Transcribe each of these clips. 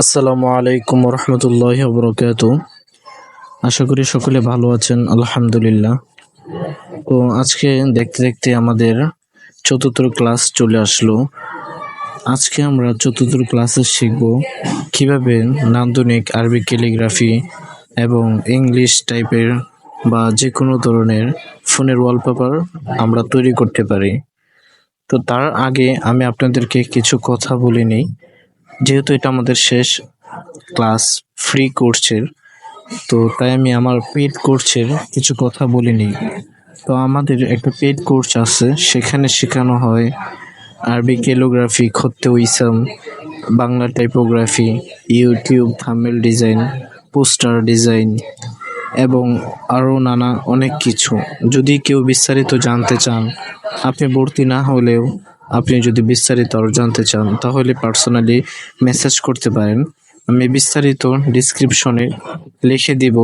আসসালামু আলাইকুম রহমতুল্লাহ বরকাত। আশা করি সকলে ভালো আছেন, আলহামদুলিল্লাহ। তো আজকে দেখতে দেখতে আমাদের চতুর্থ ক্লাস চলে আসলো। আজকে আমরা চতুর্থ ক্লাসে শিখব কিভাবে নান্দনিক আরবি ক্যালিগ্রাফি এবং ইংলিশ টাইপের বা যে কোনো ধরনের ফোনের ওয়ালপেপার আমরা তৈরি করতে পারি। তো তার আগে আমি আপনাদেরকে কিছু কথা বলে নিই। যেহেতু এটা আমাদের শেষ ক্লাস ফ্রি কোর্সের, তো তাই আমি আমার পেড কোর্সের কিছু কথা বলিনি। তো আমাদের একটা পেড কোর্স আছে, সেখানে শেখানো হয় আরবি ক্যালিগ্রাফি, খত্তে ইসলাম, Bangla typography, YouTube thumbnail design, poster design এবং আরও নানা অনেক কিছু। যদি কেউ বিস্তারিত জানতে চান, আপনি ভর্তি না হলেও আপনি যদি বিস্তারিত আরও জানতে চান তাহলে পার্সোনালি মেসেজ করতে পারেন। আমি বিস্তারিত ডিসক্রিপশনে লিখে দিব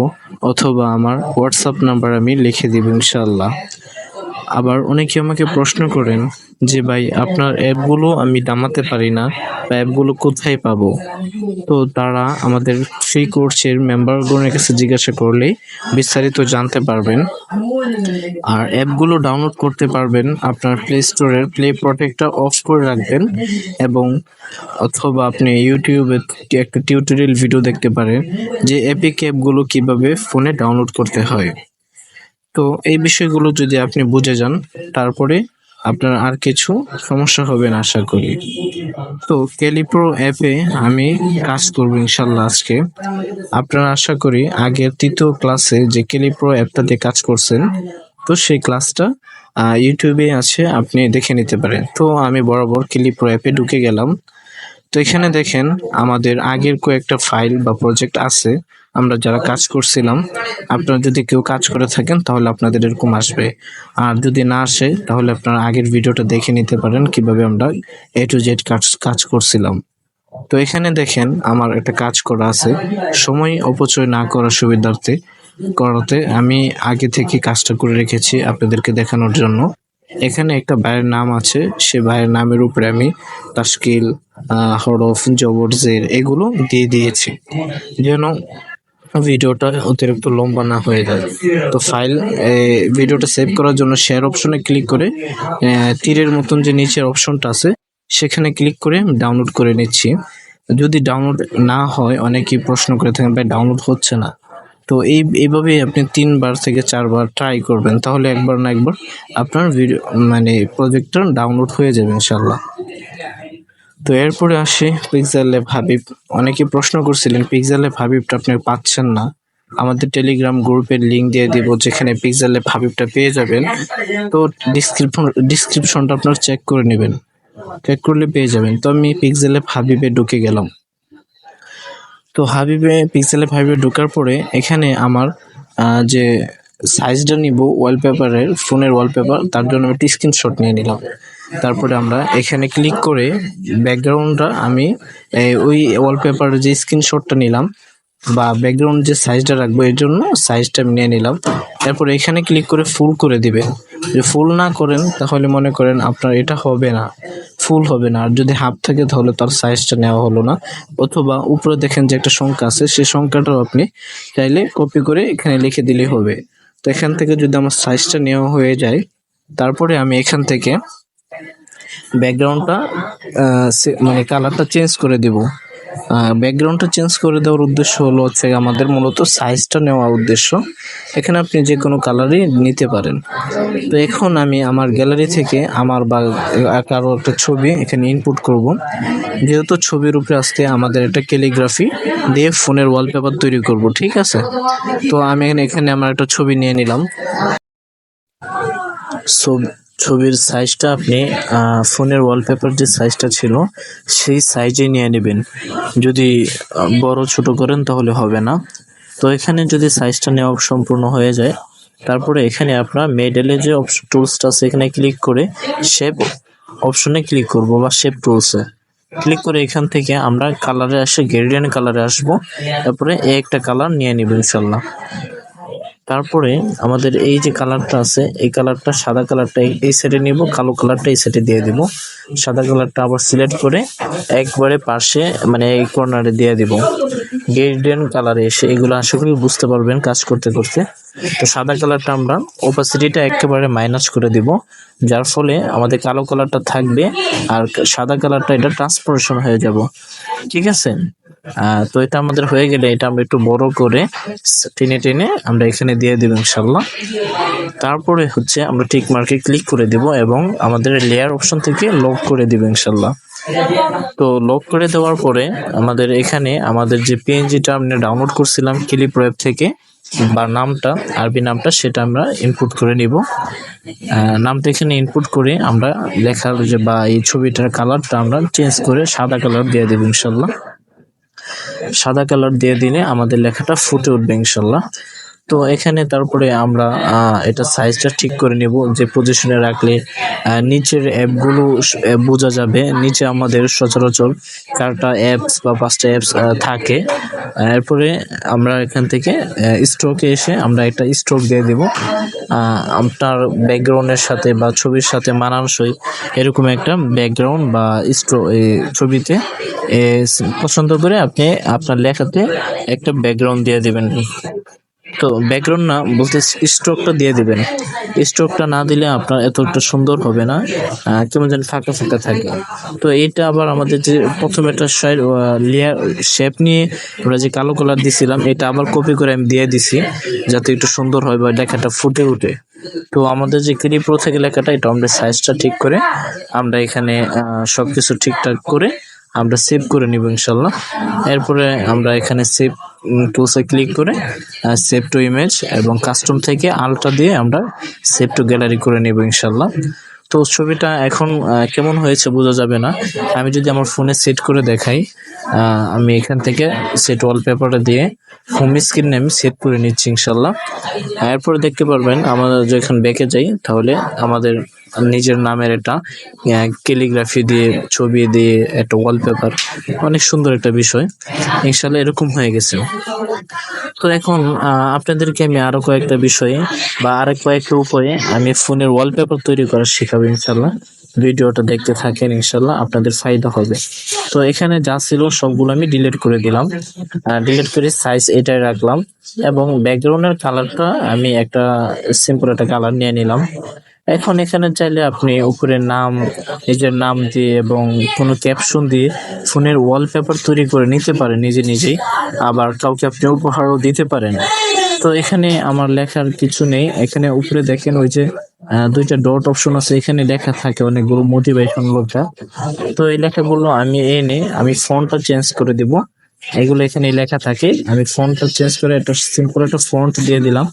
অথবা আমার হোয়াটসঅ্যাপ নাম্বার আমি লিখে দিব ইনশাআল্লাহ। আবার অনেকে আমাকে প্রশ্ন করেন যে ভাই, আপনার অ্যাপগুলো আমি নামাতে পারি না, বা অ্যাপগুলো কোথায় পাবো? তো তারা আমাদের ফ্রি কোর্সের মেম্বারগণের কাছে জিজ্ঞাসা করলেই বিস্তারিত জানতে পারবেন। আর অ্যাপগুলো ডাউনলোড করতে পারবেন আপনার প্লে স্টোরের প্লে প্রোটেক্টটা অফ করে রাখবেন, এবং অথবা আপনি ইউটিউবে একটা টিউটোরিয়াল ভিডিও দেখতে পারেন যে এপিক অ্যাপগুলো কিভাবে ফোনে ডাউনলোড করতে হয়। তো এই বিষয়গুলো যদি আপনি বুঝে যান, তারপরে আপনার আর কিছু সমস্যা হবে না আশা করি। তো ক্যালিপ্রো অ্যাপে আমি কাজ করবো ইনশাল্লাহ আজকে। আপনারা আশা করি আগের তৃতীয় ক্লাসে যে ক্যালিপ্রো অ্যাপটা দিয়ে কাজ করছেন, তো সেই ক্লাসটা ইউটিউবে আছে, আপনি দেখে নিতে পারেন। তো আমি বরাবর ক্যালিপ্রো অ্যাপে ঢুকে গেলাম। তো এখানে দেখেন আমাদের আগের কয়েকটা ফাইল বা প্রজেক্ট আছে, আমরা যারা কাজ করছিলাম। আপনারা যদি কেউ কাজ করে থাকেন তাহলে আপনাদের এরকম আসবে, আর যদি না আসে তাহলে আপনারা আগের ভিডিওটা দেখে নিতে পারেন কিভাবে আমরা A to Z কাজ করছিলাম। তো এখানে দেখেন আমার একটা কাজ করা আছে, সময় অপচয় না করার সুবিধার্থে করাতে আমি আগে থেকে কাজটা করে রেখেছি আপনাদেরকে দেখানোর জন্য। এখানে একটা ভাইয়ের নাম আছে, সে ভাইয়ের নামের উপরে আমি তাশকিল, হরফ, জবর, জের এগুলো দিয়ে দিয়েছি যেন ভিডিওটা অতিরিক্ত লম্বা না হয়ে যায়। তো ভিডিওটা সেভ করার জন্য শেয়ার অপশনে ক্লিক করে তীরের মতন যে নিচের অপশনটা আছে সেখানে ক্লিক করে ডাউনলোড করে নিচ্ছি। যদি ডাউনলোড না হয়, অনেকেই প্রশ্ন করে থাকেন ভাই ডাউনলোড হচ্ছে না, তো এইভাবে আপনি 3 বার থেকে 4 বার ট্রাই করবেন, তাহলে একবার না একবার আপনার ভিডিও প্রজেক্টটা ডাউনলোড হয়ে যাবে ইনশাল্লাহ। তো এরপরে আসি পিক্সেল ল্যাব হাবিব। অনেকে প্রশ্ন করছিলেন পিক্সেল ল্যাব হাবিবটা আপনি পাচ্ছেন না, আমাদের টেলিগ্রাম গ্রুপের লিঙ্ক দিয়ে দিব যেখানে পিক্সেল ল্যাব হাবিবটা পেয়ে যাবেন। তো ডিসক্রিপশনটা আপনার চেক করে নেবেন, চেক করলে পেয়ে যাবেন। তো আমি পিক্সেল ল্যাব হাবিবে ঢুকে গেলাম। তো পিক্সেল ল্যাব হাবিবে ঢোকার পরে এখানে আমার যে সাইজটা নিব ওয়ালপেপারের, ফোনের ওয়ালপেপার, তার জন্য আমি একটি স্ক্রিনশট নিয়ে নিলাম। তারপরে আমরা এখানে ক্লিক করে ব্যাকগ্রাউন্ডটা আমি ওই ওয়ালপেপারের যে স্ক্রিনশটটা নিলাম বা ব্যাকগ্রাউন্ড যে সাইজটা রাখবো এর জন্য সাইজটা আমি নিয়ে নিলাম। তারপরে এখানে ক্লিক করে ফুল করে দিবেন। যদি ফুল না করেন তাহলে মনে করেন আপনার এটা হবে না, ফুল হবে না। আর যদি হাফ থাকে তাহলে তার সাইজটা নেওয়া হলো না। অথবা উপরে দেখেন যে একটা সংখ্যা আছে, সেই সংখ্যাটাও আপনি চাইলে কপি করে এখানে লিখে দিলেই হবে। তো এখান থেকে যদি আমার সাইজটা নেওয়া হয়ে যায়, তারপরে আমি এখান থেকে ব্যাকগ্রাউন্ডটা কালারটা চেঞ্জ করে দিব। ব্যাকগ্রাউন্ডটা চেঞ্জ করে দেওয়ার উদ্দেশ্য হলো হচ্ছে আমাদের মূলত সাইজটা নেওয়ার উদ্দেশ্য। এখানে আপনি যে কোনো কালারই নিতে পারেন। তো এখন আমি আমার গ্যালারি থেকে আমার বা কারো একটা ছবি এখানে ইনপুট করব। যেহেতু ছবির উপরে আজকে আমাদের একটা ক্যালিগ্রাফি দিয়ে ফোনের ওয়ালপেপার তৈরি করব, ঠিক আছে? তো আমি এখানে আমার একটা ছবি নিয়ে নিলাম। ছবির সাইজটা আপনি ফোনের ওয়ালপেপার যে সাইজটা ছিল সেই সাইজে নিয়ে নেবেন। যদি বড় ছোট করেন তাহলে হবে না। তো এখানে যদি সাইজটা নেওয়া সম্পূর্ণ হয়ে যায়, তারপরে এখানে আপনার মেডেলে যে টুলসটা আছে এখানে ক্লিক করে শেপ অপশনে ক্লিক করব বা শেপ টুলসে ক্লিক করে এখান থেকে আমরা কালারে গ্রেডিয়েন্ট কালারে আসবো। তারপরে একটা কালার নিয়ে নিব ইনশাল্লাহ। তারপরে আমাদের এই যে কালারটা আছে, এই কালারটা সাদা কালারটা এই সাইডে নিব, কালো কালারটা এই সাইডে দিয়ে দিব। সাদা কালারটা আবার সিলেক্ট করে একবারে পাশে মানে এই কর্নারে দিয়ে দিব। গোল্ডেন কালারে এসে এগুলো আশা করি বুঝতে পারবেন কাজ করতে করতে। তো সাদা কালারটা আমরা ওপাসিটিটা একেবারে মাইনাস করে দিব, যার ফলে আমাদের কালো কালারটা থাকবে আর সাদা কালারটা এটা ট্রান্সফরমেশন হয়ে যাব। ঠিক আছে। তো এটা আমাদের হয়ে গেলে এটা আমরা একটু বড় করে টেনে টেনে আমরা এখানে দিয়ে দিব ইনশাল্লাহ। তারপরে হচ্ছে আমরা টিক মার্কে ক্লিক করে দিব এবং আমাদের লেয়ার অপশন থেকে লক করে দিব ইনশাল্লাহ। তো লক করে দেওয়ার পরে আমাদের এখানে আমাদের যে পিএনজিটা আমরা ডাউনলোড করছিলাম ক্লিপ ওয়েব থেকে বা নামটা আরবি নামটা সেটা আমরা ইনপুট করে নিব। নামটা এখানে ইনপুট করে আমরা লেখার যে বা এই ছবিটার কালারটা আমরা চেঞ্জ করে সাদা কালার দিয়ে দেব ইনশাল্লাহ। সাদা কালার দিয়ে দিলে আমাদের লেখাটা ফুটে উঠবে ইনশাল্লাহ। তো এখানে তারপরে আমরা এটা সাইজটা ঠিক করে নেব, যে পজিশনে রাখলে নিচের অ্যাপগুলো বোঝা যাবে। নিচে আমাদের সচরাচর 4টা অ্যাপস বা 5টা অ্যাপস থাকে। এরপরে আমরা এখান থেকে স্ট্রোকে এসে আমরা একটা স্ট্রোক দিয়ে দেব আপনার ব্যাকগ্রাউন্ডের সাথে বা ছবির সাথে মানানসই এরকম একটা ব্যাকগ্রাউন্ড বা ছবিতে পছন্দ করে আপনি আপনার লেখাতে একটা ব্যাকগ্রাউন্ড দিয়ে দেবেন। তো ব্যাকগ্রাউন্ড না বলতে স্ট্রোকটা দিয়ে দিবেন। স্ট্রোকটা না দিলে আপনার এতটা সুন্দর হবে না, কেমন যেন ফাঁকা ফাঁকা থাকে। তো এটা আবার আমাদের যে প্রথমে একটা লেয়ার শেপ নিয়ে আমরা যে কালো কালার দিছিলাম এটা আবার কপি করে আমি দিয়ে দিছি যাতে একটু সুন্দর হয় বা লেখাটা ফুটে উঠে। তো আমাদের যে ক্লিপ প্রো থেকে লেখাটা এটা আমরা সাইজটা ঠিক করে আমরা এখানে সবকিছু ঠিকঠাক করে আমরা সেভ করে নিব ইনশাল্লাহ। এরপরে আমরা এখানে সেভ টুলসে ক্লিক করে সেভ টু ইমেজ এবং কাস্টম থেকে আলট্রা দিয়ে আমরা সেভ টু গ্যালারি করে নিব ইনশাল্লাহ। তো ছবিটা এখন কেমন হয়েছে বোঝা যাবে না, আমি যদি আমার ফোনে সেট করে দেখাই, আমি এখান থেকে সেট ওয়ালপেপারটা দিয়ে হোম স্ক্রিনে আমি সেভ করে নিচ্ছি ইনশাল্লাহ। এরপরে দেখতে পারবেন আমরা যখন ব্যাকে যাই তাহলে আমাদের নিজের নামের একটা ক্যালিগ্রাফি দিয়ে ছবি দিয়ে একটা ওয়ালপেপার, অনেক সুন্দর একটা বিষয় ইনশাল্লাহ এরকম হয়ে গেছে। তো এখন আপনাদেরকে আমি আরো কয়েকটা বিষয়ে বা আরো কয়েকটা উপায়ে আমি ফোনের ওয়ালপেপার তৈরি করা শেখাবো ইনশাল্লাহ। ভিডিওটা দেখতে থাকেন, ইনশাল্লাহ আপনাদের ফায়দা হবে। তো এখানে যা ছিল সবগুলো আমি ডিলিট করে দিলাম, ডিলিট করে সাইজ এটাই রাখলাম এবং ব্যাকগ্রাউন্ডের কালারটা আমি একটা সিম্পল একটা কালার নিয়ে নিলাম। এখন এখানে চাইলে আপনি উপরে নাম, নিজের নাম দিয়ে এবং কোনো ক্যাপশন দিয়ে ফোনের ওয়ালপেপার তৈরি করে নিতে পারেন নিজে নিজেই, আবার কাউকে আপনি উপহারও দিতে পারেন। তো এখানে আমার লেখার কিছু নেই, এখানে উপরে দেখেন ওই যে 2টা ডট অপশন আছে, এখানে লেখা থাকে অনেকগুলো মোটিভেশন লেখা। তো এই লেখাগুলো আমি ফন্টটা চেঞ্জ করে দিব। এগুলো এখানে লেখা থাকে, আমি ফন্টটা চেঞ্জ করে একটা সিম্পল একটা ফন্ট দিয়ে দিলাম।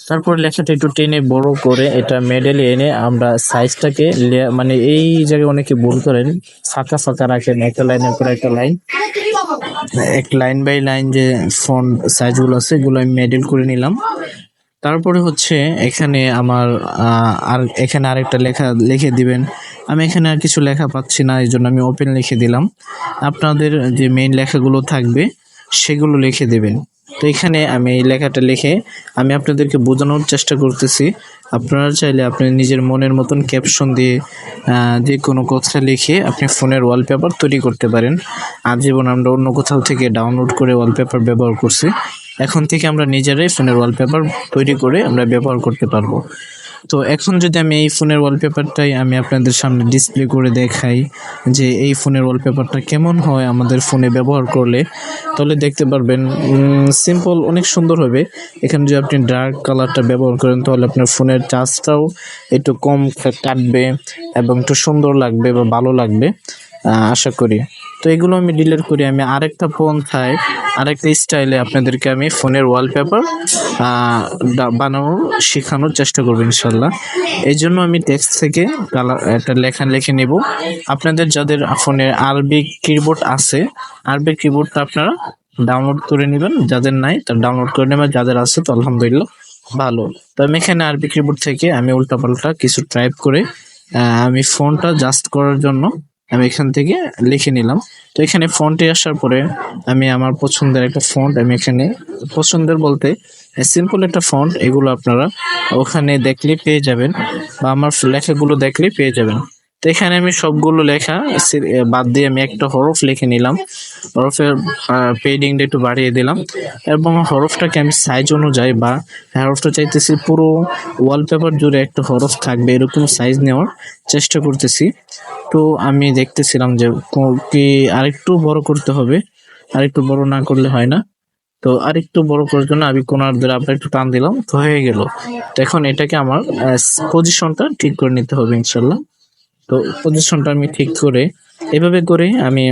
তারপর লেখাটা একটু টেনে বড় করে এটা মিডলে এনে আমরা সাইজটাকে মানে এই জায়গায় অনেকে ভুল করেন, ফাঁকা ফাঁকা রাখেন একটা লাইনের পর একটা লাইন, এক লাইন বাই লাইন যে ফন্ট সাইজগুলো আছে এগুলো আমি মিডল করে নিলাম। তারপরে হচ্ছে এখানে আমার আর এখানে আরেকটা লেখা লিখে দিবেন। আমি এখানে আর কিছু লেখা পাচ্ছি না, এই জন্য আমি ওপেন লিখে দিলাম। আপনাদের যে মেইন লেখাগুলো থাকবে সেগুলো লিখে দেবেন। তো এখানে আমি এই লেখাটা লিখে আমি আপনাদেরকে বোঝানোর চেষ্টা করতেছি। আপনারা চাইলে আপনি নিজের মনের মতন ক্যাপশন দিয়ে যে কোনো কথা লিখে আপনি ফোনের ওয়ালপেপার তৈরি করতে পারেন। আজীবন আমরা অন্য কোথাও থেকে ডাউনলোড করে ওয়ালপেপার ব্যবহার করছি, এখন থেকে আমরা নিজেরাই ফোনের ওয়ালপেপার তৈরি করে আমরা ব্যবহার করতে পারবো। তো এখন যদি আমি এই ফোনের ওয়ালপেপারটাই আমি আপনাদের সামনে ডিসপ্লে করে দেখাই যে এই ফোনের ওয়ালপেপারটা কেমন হয় আমাদের ফোনে ব্যবহার করলে, তাহলে দেখতে পারবেন সিম্পল অনেক সুন্দর হবে। এখানে যদি আপনি ডার্ক কালারটা ব্যবহার করেন তাহলে আপনার ফোনের চার্জটাও একটু কম কাটবে এবং একটু সুন্দর লাগবে বা ভালো লাগবে আশা করি। তো এগুলো আমি ডিলিট করি, আমি আরেকটা পন্থায় আরেকটা স্টাইলে আপনাদেরকে আমি ফোনের ওয়ালপেপার বানানোর শেখানোর চেষ্টা করবো ইনশাল্লাহ। এই জন্য আমি টেক্সট থেকে একটা লেখা লিখে নেব। আপনাদের যাদের ফোনে আরবি কিবোর্ড আছে, আরবি কিবোর্ডটা আপনারা ডাউনলোড করে নেবেন, যাদের নাই তার ডাউনলোড করে নেবেন, যাদের আছে তো আলহামদুলিল্লাহ ভালো। তো আমি এখানে আরবি কিবোর্ড থেকে আমি উল্টাপাল্টা কিছু টাইপ করে আমি ফোনটা জাস্ট করার জন্য আমি এখান থেকে লিখে নিলাম। তো এখানে ফন্টে আসার পরে আমি আমার পছন্দের একটা ফন্ট আমি এখানে, পছন্দের বলতে সিম্পল একটা ফন্ট, এগুলো আপনারা ওখানে দেখলে পেয়ে যাবেন বা আমার লেখাগুলো দেখলে পেয়ে যাবেন। তো এখানে আমি সবগুলো লেখা বাদ দিয়ে আমি একটা হরফ লিখে নিলাম। হরফের পেডিংটা একটু বাড়িয়ে দিলাম এবং হরফটাকে আমি সাইজ অনুযায়ী বা হরফটা চাইতেছি পুরো ওয়ালপেপার জুড়ে একটা হরফ থাকবে এরকম সাইজ নেওয়ার চেষ্টা করতেছি। তো আমি দেখতেছিলাম যে কি আরেকটু বড় করতে হবে, আরেকটু বড় না করলে হয় না। তো আরেকটু বড় করার জন্য আমি কোনার ধরে আবার একটু টান দিলাম, তো হয়ে গেল। তো এখন এটাকে আমার পজিশনটা ঠিক করে নিতে হবে ইনশাল্লাহ। তো পজিশনটা আমি ঠিক করে এভাবে করে আমি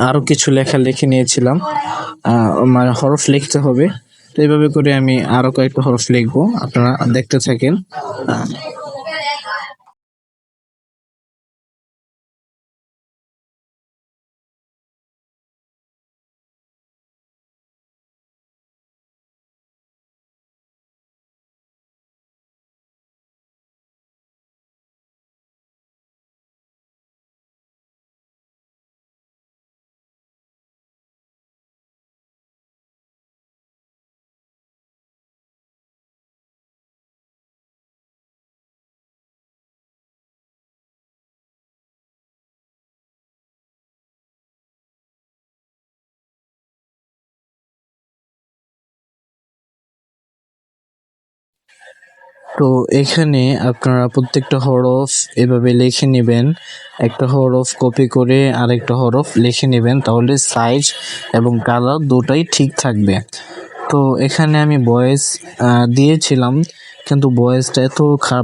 আরো কিছু লেখা লিখে নিয়েছিলাম। মানে হরফ লিখতে হবে। তো এইভাবে করে আমি আরো কয়েকটা হরফ লিখবো, আপনারা দেখতে থাকেন। আহ, তো এখানে আপনারা প্রত্যেকটা হরফ এভাবে লিখে নেবেন, একটা হরফ কপি করে আরেকটা হরফ লিখে নেবেন, তাহলে সাইজ এবং কালার দুটাই ঠিক থাকবে। তো এখানে আমি ভয়েস দিয়েছিলাম, কিন্তু ভয়েসটা এত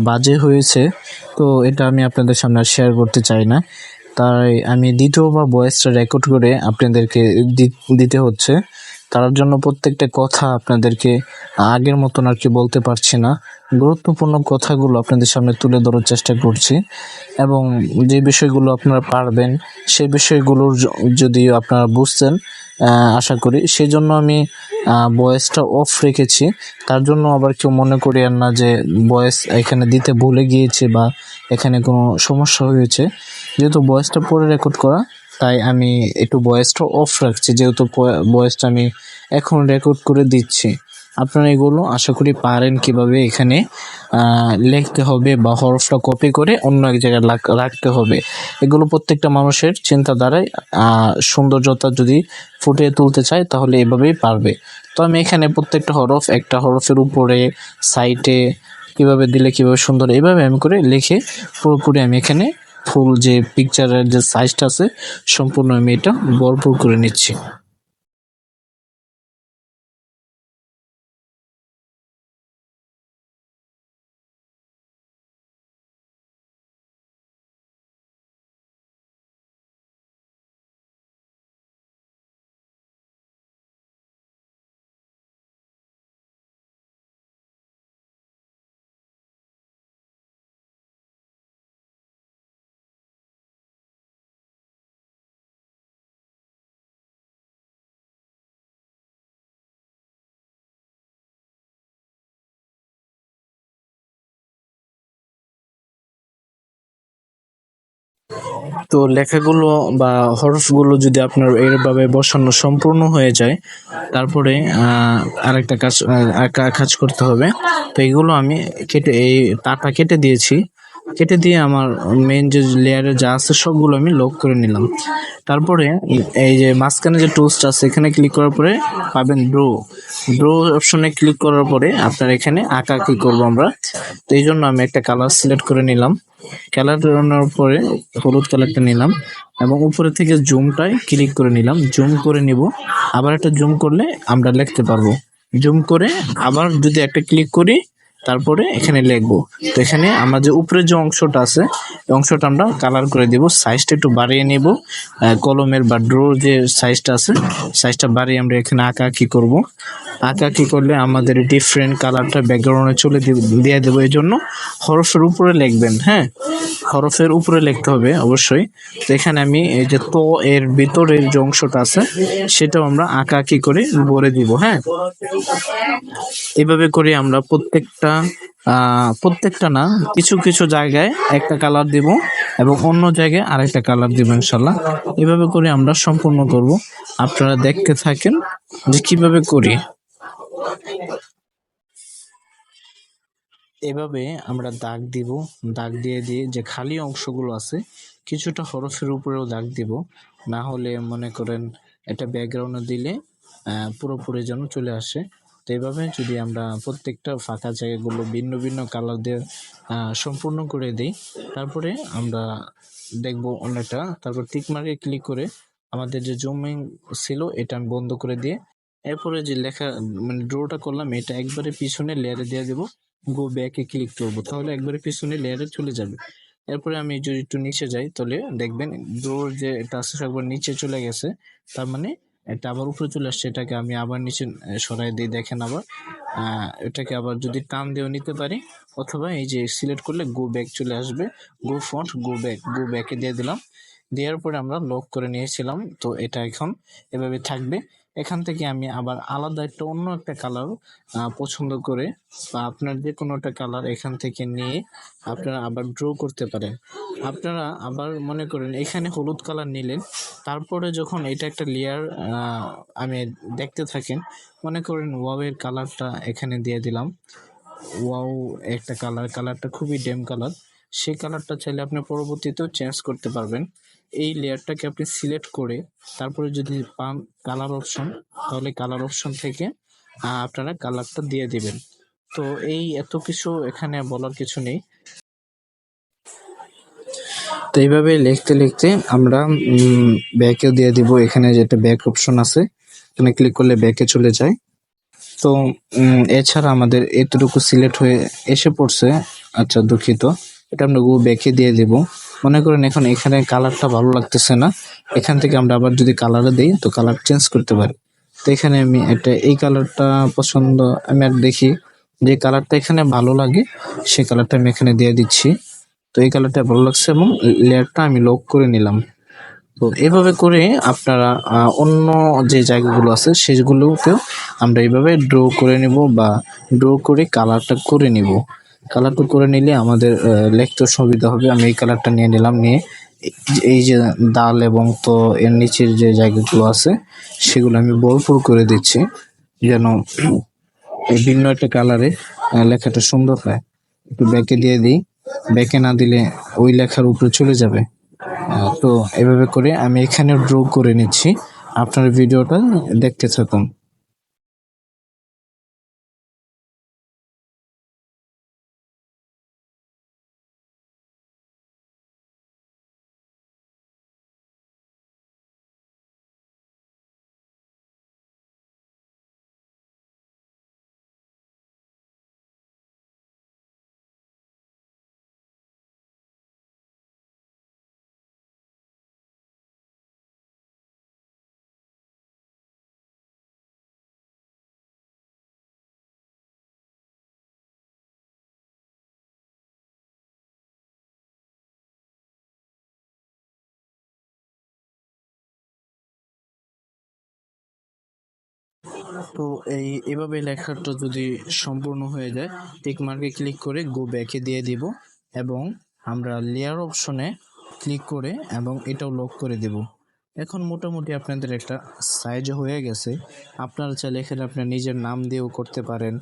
বাজে হয়েছে, তো এটা আমি আপনাদের সামনে শেয়ার করতে চাই না। তাই আমি দ্বিতীয়বার ভয়েসটা রেকর্ড করে আপনাদেরকে দিতে হচ্ছে। তার জন্য প্রত্যেকটা কথা আপনাদেরকে আগের মতন আর কি বলতে পারছি না। গুরুত্বপূর্ণ কথাগুলো আপনাদের সামনে তুলে ধরার চেষ্টা করছি এবং যে বিষয়গুলো আপনারা পারবেন সেই বিষয়গুলোর যদি আপনারা বুঝছেন আশা করি, সেজন্য আমি ভয়েসটা অফ রেখেছি। তার জন্য আবার কেউ মনে করিয়েন না যে ভয়েস এখানে দিতে ভুলে গিয়েছে বা এখানে কোনো সমস্যা হয়েছে। যেহেতু ভয়েসটা পরে রেকর্ড করা, তাই আমি একটু ভয়েসটা অফ রাখছি, যেহেতু ভয়েসটা আমি এখন রেকর্ড করে দিচ্ছি। আপনারা এগুলো আশা করি পারেন কিভাবে এখানে লিখতে হবে বা হরফটা কপি করে অন্য এক জায়গায় রাখতে হবে। এগুলো প্রত্যেকটা মানুষের চিন্তাধারায় সৌন্দর্যতা যদি ফুটিয়ে তুলতে চায় তাহলে এভাবেই পারবে। তো আমি এখানে প্রত্যেকটা হরফ একটা হরফের উপরে সাইডে কিভাবে দিলে কিভাবে সুন্দর, এইভাবে আমি করে লিখে পুরোপুরি আমি এখানে ফুল যে পিকচারের যে সাইজটা আছে সম্পূর্ণ আমি এটা ভরপুর করে নিচ্ছি। তো লেখাগুলো বা হরফগুলো যদি আপনার এইভাবে বসানো সম্পূর্ণ হয়ে যায়, তারপরে আরেকটা কাজ করতে হবে। তো এগুলো আমি কেটে এই তারটা কেটে দিয়েছি, কেটে দিয়ে আমার মেন যে লেয়ারে যা আছে সবগুলো আমি লক করে নিলাম। তারপরে এই যে মাঝখানে যে টুলসটা আছে এখানে ক্লিক করার পরে পাবেন ড্র। ড্র অপশনে ক্লিক করার পরে আপনার এখানে আঁকাআঁকি করবো আমরা। তো এই জন্য আমি একটা কালার সিলেক্ট করে নিলাম, কালার নেওয়ার পরে হলুদ কালারটা নিলাম এবং উপরে থেকে জুমটায় ক্লিক করে নিলাম, জুম করে নিব। আবার একটা জুম করলে আমরা লিখতে পারবো। জুম করে আবার যদি একটা ক্লিক করি তারপরে এখানে লিখবো। তো এখানে আমরা যে উপরে যে অংশটা আছে এই অংশটা আমরা কালার করে দিব, সাইজটা একটু বাড়িয়ে নিব। কলমের বা ড্র যে সাইজটা আছে সাইজটা বাড়িয়ে আমরা এখানে আঁকাআঁকি করব। আঁকাআঁকি করলে আমাদের ডিফারেন্ট কালারটা ব্যাকগ্রাউন্ডে দিয়ে দেবো। এই জন্য হরফের উপরে লিখবেন, হ্যাঁ, হরফের উপরে লিখতে হবে অবশ্যই। তো এখানে আমি এই যে তো এর ভিতরের যে অংশটা আছে সেটাও আমরা আঁকাআঁকি করে ভরে দিব, হ্যাঁ। এভাবে করে আমরা প্রত্যেকটা প্রত্যেকটা না, কিছু কিছু জায়গায় একটা কালার দিব এবং অন্য জায়গায় আরেকটা কালার দিব ইনশাল্লাহ। এভাবে করে আমরা সম্পূর্ণ করব। আপনারা দেখতে থাকেন যে কিভাবে করি। এভাবে আমরা দাগ দিব, দাগ দিয়ে দিয়ে যে খালি অংশগুলো আছে কিছুটা হরফের উপরেও দাগ দিব, না হলে মনে করেন এটা ব্যাকগ্রাউন্ডে দিলে পুরোপুরি যেন চলে আসে। তো এইভাবে যদি আমরা প্রত্যেকটা ফাঁকা জায়গাগুলো ভিন্ন ভিন্ন কালার দিয়ে সম্পূর্ণ করে দিই, তারপরে আমরা দেখব অন্যটা, তারপর টিক মার্কে ক্লিক করে আমাদের যে জুমিং ছিল এটা আমি বন্ধ করে দিয়ে এরপরে যে লেখা মানে ড্রটা করলাম এটা একবারে পিছনে লেয়ারে দিয়ে দেবো, গো ব্যাকে ক্লিক করবো, তাহলে একবারে পিছনে লেয়ারে চলে যাবে। এরপরে আমি যদি একটু নিচে যাই তাহলে দেখবেন ডোর যে এটা আছে একবার নিচে চলে গেছে, তার মানে এটা আবার উপরে চলে আসছে। এটাকে আমি আবার নিচে সরাই দিয়ে দেখেন আবার এটাকে আবার যদি টান দিয়েও নিতে পারি, অথবা এই যে সিলেক্ট করলে গো ব্যাক চলে আসবে, গো ফ্রন্ট গো ব্যাকে দিয়ে দিলাম। দেওয়ার পরে আমরা লক করে নিয়েছিলাম, তো এটা এখন এভাবে থাকবে। এখান থেকে আমি আবার আলাদা অন্য একটা কালার পছন্দ করে বা আপনার যে কোনো একটা কালার এখান থেকে নিয়ে আপনারা আবার ড্র করতে পারেন। আপনারা আবার মনে করেন এখানে হলুদ কালার নিলেন, তারপরে যখন এটা একটা লেয়ার আমি দেখতে থাকেন, মনে করেন ওয়াও কালারটা এখানে দিয়ে দিলাম। ওয়াও একটা কালারটা খুবই ডেম কালার, সেই কালারটা চাইলে আপনি পরবর্তীতেও চেঞ্জ করতে পারবেন। এই লেয়ারটাকে আপনি সিলেক্ট করে তারপরে যদি পান কালার অপশন, তাহলে কালার অপশন থেকে আপনারা কালারটা দিয়ে দিবেন। তো এই এত কিছু এখানে বলার কিছু নেই। তো এইভাবে লিখতে লিখতে আমরা ব্যাকেও দিয়ে দিব। এখানে যেটা ব্যাক অপশন আছে এখানে ক্লিক করলে ব্যাকে চলে যায়। তো এছাড়া আমাদের এতটুকু সিলেক্ট হয়ে এসে পড়ছে, আচ্ছা দুঃখিত, এটা আমরা গো ব্যাকে দিয়ে দিব। মনে করেন এখন এখানে কালারটা ভালো লাগতেছে না, এখান থেকে আমরা আবার যদি কালারে দিই তো কালার চেঞ্জ করতে পারি। তো এখানে আমি এই কালারটা পছন্দ, আমি আর দেখি যে কালারটা এখানে ভালো লাগে সেই কালারটা আমি এখানে দিয়ে দিচ্ছি। তো এই কালারটা ভালো লাগছে এবং লেয়ারটা আমি লক করে নিলাম। তো এভাবে করে আপনারা অন্য যে জায়গাগুলো আছে সেগুলোতেও আমরা এইভাবে ড্র করে নিব বা ড্র করে কালারটা করে নিব। কালারটা করে নিলে আমাদের লিখতে সুবিধা হবে। আমি এই কালারটা নিয়ে নিলাম, নিয়ে এই যে দাল এবং তো এর নিচের যে জায়গাগুলো আছে সেগুলো আমি ভরপুর করে দিচ্ছি, যেন এই ভিন্ন একটা কালারে লেখাটা সুন্দর হয়। একটু ব্যাকে দিয়ে দিই, ব্যাকে না দিলে ওই লেখার উপরে চলে যাবে। তো এভাবে করে আমি এখানে ড্র করে নিচ্ছি, আপনার ভিডিওটা দেখতে থাকুন। তো এভাবে লেখাটা যদি সম্পূর্ণ হয়ে যায়, টিক মার্কে ক্লিক করে গো ব্যাকে দিয়ে দিব এবং আমরা লেয়ার অপশনে ক্লিক করে এবং এটাও লক করে দেব। এখন মোটামুটি আপনাদের একটা সাইজ হয়ে গেছে। আপনারা চাইলে এখানে আপনার নিজের নাম দিয়েও করতে পারেন,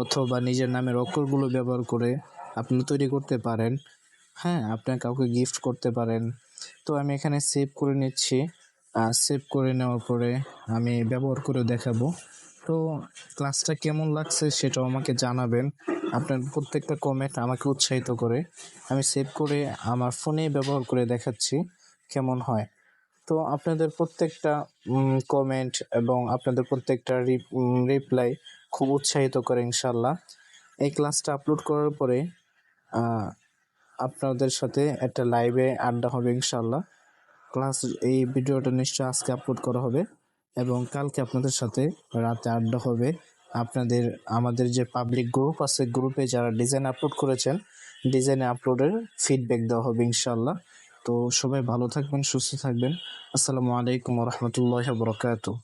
অথবা নিজের নামের অক্ষরগুলো ব্যবহার করে আপনি তৈরি করতে পারেন। হ্যাঁ, আপনার কাউকে গিফট করতে পারেন। তো আমি এখানে সেভ করে নিচ্ছি। সেভ করে নেওয়ার পরে আমি ব্যবহার করে দেখাবো। তো ক্লাসটা কেমন লাগছে সেটাও আমাকে জানাবেন। আপনার প্রত্যেকটা কমেন্ট আমাকে উৎসাহিত করে। আমি সেভ করে আমার ফোনে ব্যবহার করে দেখাচ্ছি কেমন হয়। তো আপনাদের প্রত্যেকটা কমেন্ট এবং আপনাদের প্রত্যেকটা রিপ্লাই খুব উৎসাহিত করে ইনশাল্লাহ। এই ক্লাসটা আপলোড করার পরে আপনাদের সাথে একটা লাইভে আড্ডা হবে ইনশাল্লাহ। এই ভিডিওটা নিশ্চয়ই আজকে আপলোড করা হবে এবং কালকে আপনাদের সাথে রাতে আড্ডা হবে। আমাদের যে পাবলিক গ্রুপ আছে, গ্রুপে যারা ডিজাইন আপলোড করেছেন ডিজাইন আপলোডের ফিডব্যাক দেওয়া হবে ইনশাল্লাহ। তো সবাই ভালো থাকবেন, সুস্থ থাকবেন। আসসালামু আলাইকুম ওয়া রাহমাতুল্লাহি ওয়া বারাকাতুহু।